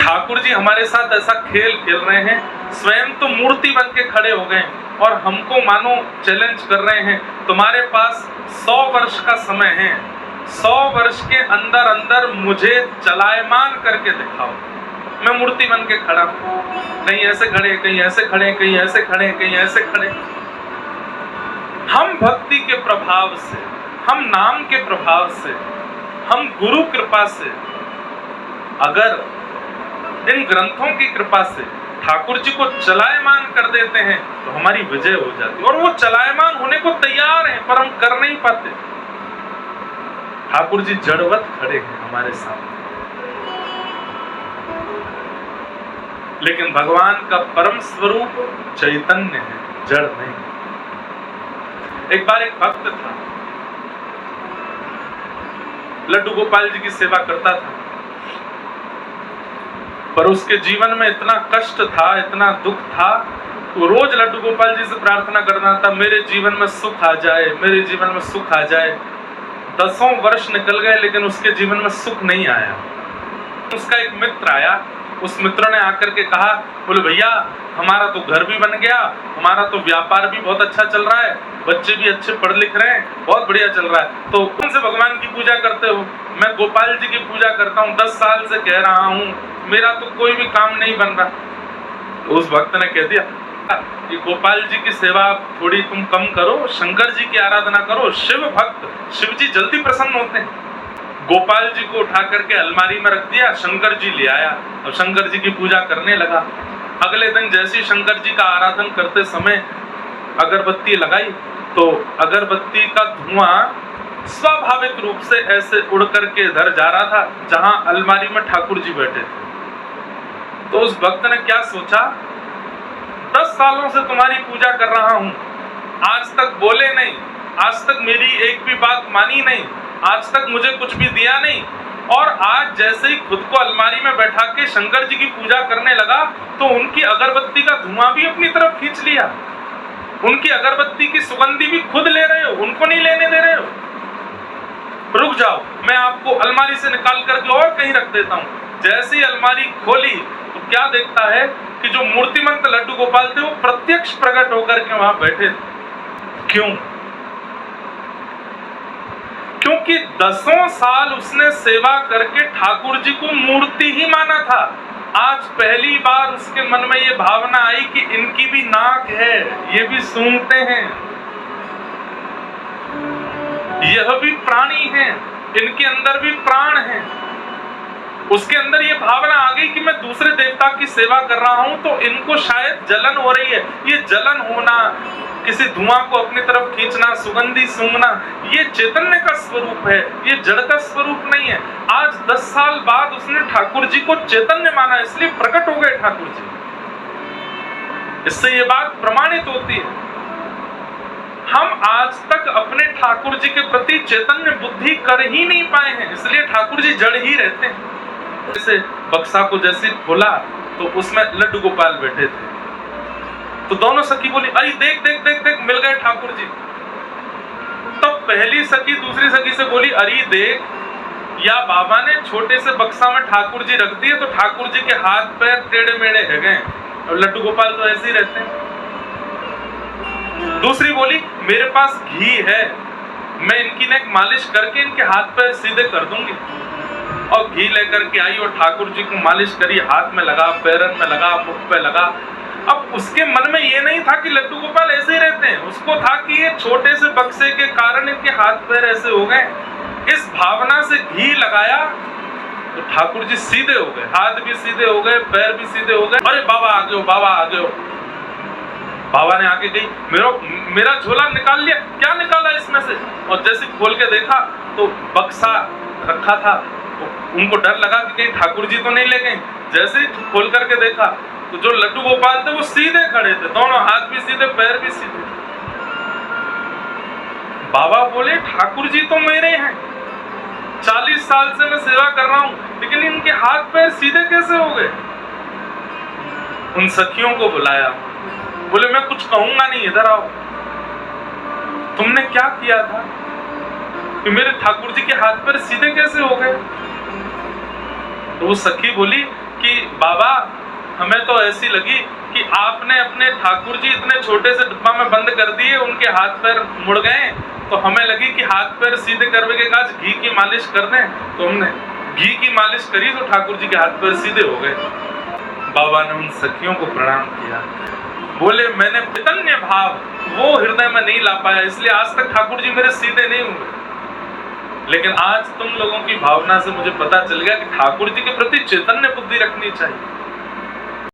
ठाकुर जी हमारे साथ ऐसा खेल खेल रहे हैं, स्वयं तो मूर्ति बन के खड़े हो गए और हमको मानो चैलेंज कर रहे हैं, तुम्हारे पास 100 वर्ष का समय है, 100 वर्ष के अंदर अंदर मुझे चलायमान करके दिखाओ। मैं मूर्ति बन के खड़ा हूं, कहीं ऐसे खड़े, कहीं ऐसे खड़े, कहीं ऐसे खड़े, कहीं ऐसे खड़े। हम भक्ति के प्रभाव से, हम नाम के प्रभाव से, हम गुरु कृपा से, अगर इन ग्रंथों की कृपा से ठाकुर जी को चलायमान कर देते हैं तो हमारी विजय हो जाती है। और वो चलायमान होने को तैयार हैं, पर हम कर नहीं पाते। ठाकुर जी जड़वत खड़े हैं हमारे सामने, लेकिन भगवान का परम स्वरूप चैतन्य है, जड़ नहीं। एक बार एक भक्त था, लड्डू गोपाल जी की सेवा करता था, पर उसके जीवन में इतना कष्ट था, इतना दुख था, वो रोज लड्डू गोपाल जी से प्रार्थना करना था, मेरे जीवन में सुख आ जाए, मेरे जीवन में सुख आ जाए। 10 वर्ष निकल गए लेकिन उसके जीवन में सुख नहीं आया। उसका एक मित्र आया, उस मित्र ने आकर के कहा, बोले भैया हमारा तो घर भी बन गया, हमारा तो व्यापार भी बहुत अच्छा चल रहा है, बच्चे भी अच्छे पढ़ लिख रहे हैं, बहुत बढ़िया चल रहा है, तो कौन से भगवान की पूजा करते हो? मैं गोपाल जी की पूजा करता हूँ, 10 साल से कह रहा हूँ, मेरा तो कोई भी काम नहीं बन रहा। तो उस भक्त ने कह दिया, ये गोपाल जी की सेवा थोड़ी तुम कम करो, शंकर जी की आराधना करो, शिव भक्त, शिव जी जल्दी प्रसन्न होते हैं। गोपाल जी को उठा करके अलमारी में रख दिया, शंकर जी ले आया और शंकर जी की पूजा करने लगा। अगले दिन जैसे शंकर जी का आराधन करते समय अगरबत्ती लगाई तो अगरबत्ती का धुआं स्वाभाविक रूप से ऐसे उड़ करके इधर जा रहा था जहां अलमारी में ठाकुर जी बैठे थे। तो उस भक्त ने क्या सोचा, 10 सालों से तुम्हारी पूजा कर रहा हूं, आज तक बोले नहीं, आज तक मेरी एक भी बात मानी नहीं, आज तक मुझे कुछ भी दिया नहीं, और आज जैसे ही खुद को अलमारी में बैठा के शंकर जी की पूजा करने लगा तो उनकी अगरबत्ती का धुआं भी अपनी तरफ खींच लिया, उनकी अगरबत्ती की सुगंधी भी खुद ले रहे हो, उनको नहीं लेने दे रहे हो। रुक जाओ, मैं आपको अलमारी से निकाल करके और कहीं रख देता हूं। जैसे ही अलमारी खोली तो क्या देखता है कि जो मूर्तिमंत लड्डू गोपाल थे वो प्रत्यक्ष प्रकट होकर के वहां बैठे थे। क्यों? क्योंकि 10 साल उसने सेवा करके ठाकुर जी को मूर्ति ही माना था। आज पहली बार उसके मन में ये भावना आई कि इनकी भी नाक है, ये भी सूंघते हैं, यह भी प्राणी हैं, इनके अंदर भी प्राण हैं। उसके अंदर ये भावना आ गई कि मैं दूसरे देवता की सेवा कर रहा हूं तो इनको शायद जलन हो रही है। ये जलन होना, किसी धुआं को अपनी तरफ खींचना, सुगंधी सूंघना, ये चैतन्य का स्वरूप है, ये जड़ का स्वरूप नहीं है। आज 10 साल बाद उसने ठाकुर जी को चैतन्य माना, इसलिए प्रकट हो गए ठाकुर जी। इससे ये बात प्रमाणित होती है। हम आज तक अपने ठाकुर जी के प्रति चैतन्य बुद्धि कर ही नहीं पाए हैं, इसलिए ठाकुर जी जड़ ही रहते हैं। जैसे बक्सा को जैसे खोला तो उसमें लड्डू गोपाल बैठे थे, तो दोनों सखी बोली, अरे देख देख देख देख, मिल गए ठाकुर जी। तब पहली सखी दूसरी सखी से बोली, अरे देख, या बाबा ने छोटे से बक्सा में ठाकुर जी रख दिए तो ठाकुर जी के हाथ पैर टेढ़े मेढ़े है गए, और लड्डू गोपाल तो ऐसे ही रहते हैं। दूसरी बोली, मेरे पास घी है, मैं इनकी नेक मालिश करके इनके हाथ पैर सीधे कर दूंगी। और घी लेकर के आई और ठाकुर जी को मालिश करी, हाथ में लगा, पैरन में लगा, मुख पे लगा। अब उसके मन में ये नहीं था कि लड्डू गोपाल ऐसे ही रहते हैं, उसको था कि ये छोटे से बक्से के कारण इनके हाथ पैर ऐसे हो गए। इस भावना से घी लगाया तो ठाकुर जी सीधे हो गए, हाथ भी सीधे हो गए, पैर भी सीधे हो गए। अरे बाबा आ गए, बाबा आ गए। बाबा ने आके कही, मेरा झोला निकाल लिया, क्या निकाला इसमें से? और जैसे खोल के देखा तो बक्सा रखा था, तो उनको डर लगा कि कहीं ठाकुर जी तो नहीं ले गए। जैसे ही खोल करके देखा तो जो लड्डू गोपाल थे वो सीधे खड़े थे, दोनों हाथ भी सीधे, पैर भी सीधे। बाबा बोले, ठाकुर जी तो मेरे हैं, 40 साल से मैं सेवा कर रहा हूं, लेकिन इनके हाथ पैर सीधे कैसे हो गए? उन सखियों को बुलाया, बोले मैं कुछ कहूंगा नहीं, इधर आओ, तुमने क्या किया था कि मेरे ठाकुर जी के हाथ पैर सीधे कैसे हो गए? तो वो सखी बोली कि बाबा हमें तो ऐसी लगी कि आपने अपने ठाकुर जी इतने छोटे से डिब्बा में बंद कर दिए, उनके हाथ पैर मुड़ गए, तो हमें लगी कि हाथ पैर सीधे करने के बाद घी की मालिश कर दें, तो हमने घी की मालिश करी तो ठाकुर जी के हाथ पैर सीधे हो गए। बाबा ने उन सखियों को प्रणाम किया, बोले मैंने चैतन्य भाव वो हृदय में नहीं ला पाया, इसलिए आज तक ठाकुर जी मेरे सीधे नहीं हुए, लेकिन आज तुम लोगों की भावना से मुझे पता चल गया कि ठाकुर जी के प्रति चैतन्य बुद्धि रखनी चाहिए।